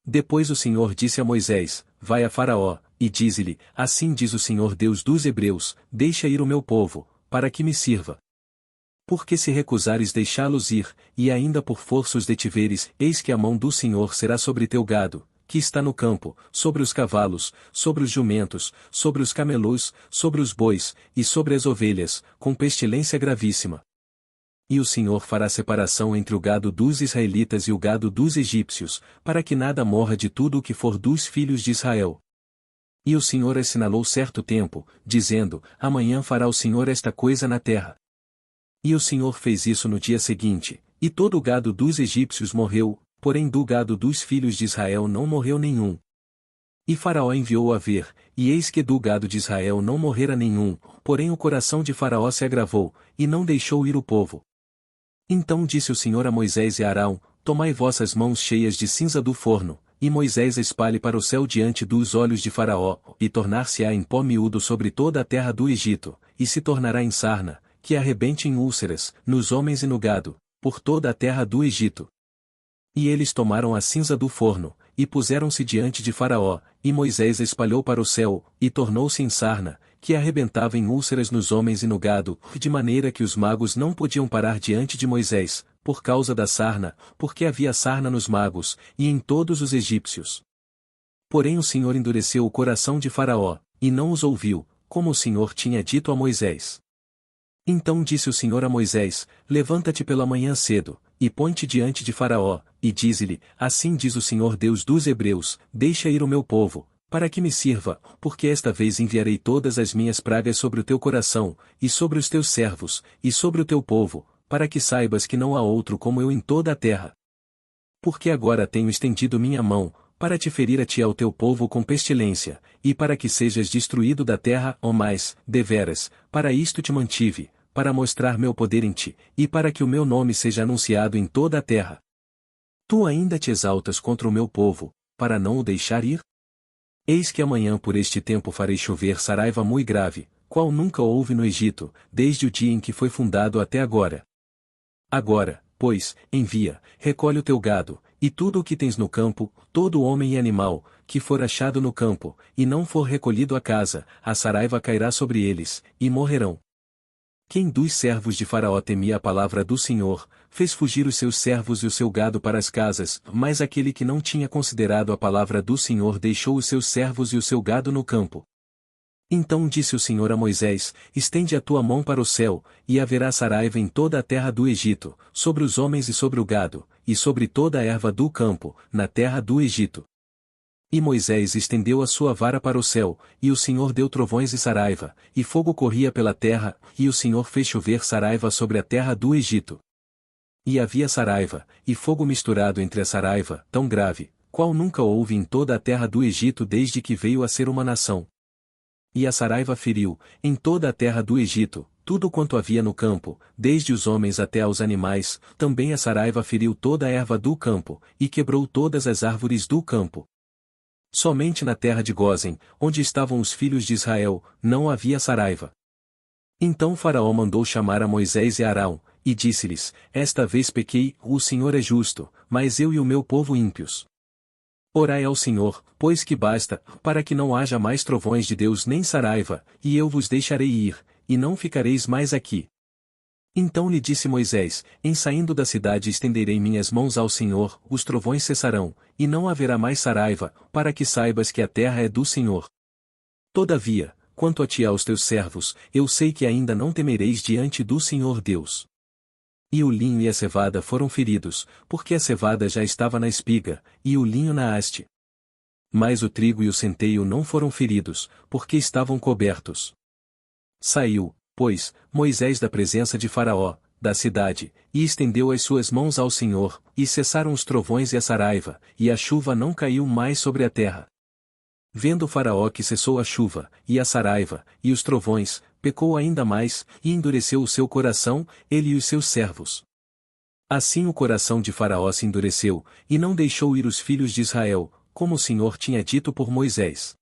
Depois o Senhor disse a Moisés: Vai a Faraó, e dize-lhe: Assim diz o Senhor Deus dos Hebreus, deixa ir o meu povo, para que me sirva. Porque se recusares deixá-los ir, e ainda por força os detiveres, eis que a mão do Senhor será sobre teu gado, que está no campo, sobre os cavalos, sobre os jumentos, sobre os camelos, sobre os bois, e sobre as ovelhas, com pestilência gravíssima. E o Senhor fará separação entre o gado dos israelitas e o gado dos egípcios, para que nada morra de tudo o que for dos filhos de Israel. E o Senhor assinalou certo tempo, dizendo: Amanhã fará o Senhor esta coisa na terra. E o Senhor fez isso no dia seguinte, e todo o gado dos egípcios morreu, porém do gado dos filhos de Israel não morreu nenhum. E Faraó enviou a ver, e eis que do gado de Israel não morrera nenhum, porém o coração de Faraó se agravou, e não deixou ir o povo. Então disse o Senhor a Moisés e a Arão: Tomai vossas mãos cheias de cinza do forno, e Moisés espalhe para o céu diante dos olhos de Faraó, e tornar-se-á em pó miúdo sobre toda a terra do Egito, e se tornará em sarna, que arrebente em úlceras, nos homens e no gado, por toda a terra do Egito. E eles tomaram a cinza do forno, e puseram-se diante de Faraó, e Moisés espalhou para o céu, e tornou-se em sarna, que arrebentava em úlceras nos homens e no gado, de maneira que os magos não podiam parar diante de Moisés, por causa da sarna, porque havia sarna nos magos, e em todos os egípcios. Porém o Senhor endureceu o coração de Faraó, e não os ouviu, como o Senhor tinha dito a Moisés. Então disse o Senhor a Moisés: Levanta-te pela manhã cedo, e põe-te diante de Faraó, e dize-lhe: Assim diz o Senhor Deus dos Hebreus, deixa ir o meu povo, para que me sirva, porque esta vez enviarei todas as minhas pragas sobre o teu coração, e sobre os teus servos, e sobre o teu povo, para que saibas que não há outro como eu em toda a terra. Porque agora tenho estendido minha mão, para te ferir a ti e ao teu povo com pestilência, e para que sejas destruído da terra, ou mais, deveras, para isto te mantive, para mostrar meu poder em ti, e para que o meu nome seja anunciado em toda a terra. Tu ainda te exaltas contra o meu povo, para não o deixar ir? Eis que amanhã por este tempo farei chover saraiva muito grave, qual nunca houve no Egito, desde o dia em que foi fundado até agora. Agora, pois, envia, recolhe o teu gado, e tudo o que tens no campo, todo homem e animal, que for achado no campo, e não for recolhido à casa, a saraiva cairá sobre eles, e morrerão. Quem dos servos de Faraó temia a palavra do Senhor, fez fugir os seus servos e o seu gado para as casas, mas aquele que não tinha considerado a palavra do Senhor deixou os seus servos e o seu gado no campo. Então disse o Senhor a Moisés: Estende a tua mão para o céu, e haverá saraiva em toda a terra do Egito, sobre os homens e sobre o gado, e sobre toda a erva do campo, na terra do Egito. E Moisés estendeu a sua vara para o céu, e o Senhor deu trovões e saraiva, e fogo corria pela terra, e o Senhor fez chover saraiva sobre a terra do Egito. E havia saraiva, e fogo misturado entre a saraiva, tão grave, qual nunca houve em toda a terra do Egito desde que veio a ser uma nação. E a saraiva feriu, em toda a terra do Egito, tudo quanto havia no campo, desde os homens até aos animais, também a saraiva feriu toda a erva do campo, e quebrou todas as árvores do campo. Somente na terra de Gósen, onde estavam os filhos de Israel, não havia saraiva. Então Faraó mandou chamar a Moisés e a Arão, e disse-lhes: Esta vez pequei, o Senhor é justo, mas eu e o meu povo ímpios. Orai ao Senhor, pois que basta, para que não haja mais trovões de Deus nem saraiva, e eu vos deixarei ir, e não ficareis mais aqui. Então lhe disse Moisés: Em saindo da cidade estenderei minhas mãos ao Senhor, os trovões cessarão, e não haverá mais saraiva, para que saibas que a terra é do Senhor. Todavia, quanto a ti e aos teus servos, eu sei que ainda não temereis diante do Senhor Deus. E o linho e a cevada foram feridos, porque a cevada já estava na espiga, e o linho na haste. Mas o trigo e o centeio não foram feridos, porque estavam cobertos. Saiu, pois, Moisés da presença de Faraó, da cidade, e estendeu as suas mãos ao Senhor, e cessaram os trovões e a saraiva, e a chuva não caiu mais sobre a terra. Vendo Faraó que cessou a chuva, e a saraiva, e os trovões, pecou ainda mais, e endureceu o seu coração, ele e os seus servos. Assim o coração de Faraó se endureceu, e não deixou ir os filhos de Israel, como o Senhor tinha dito por Moisés.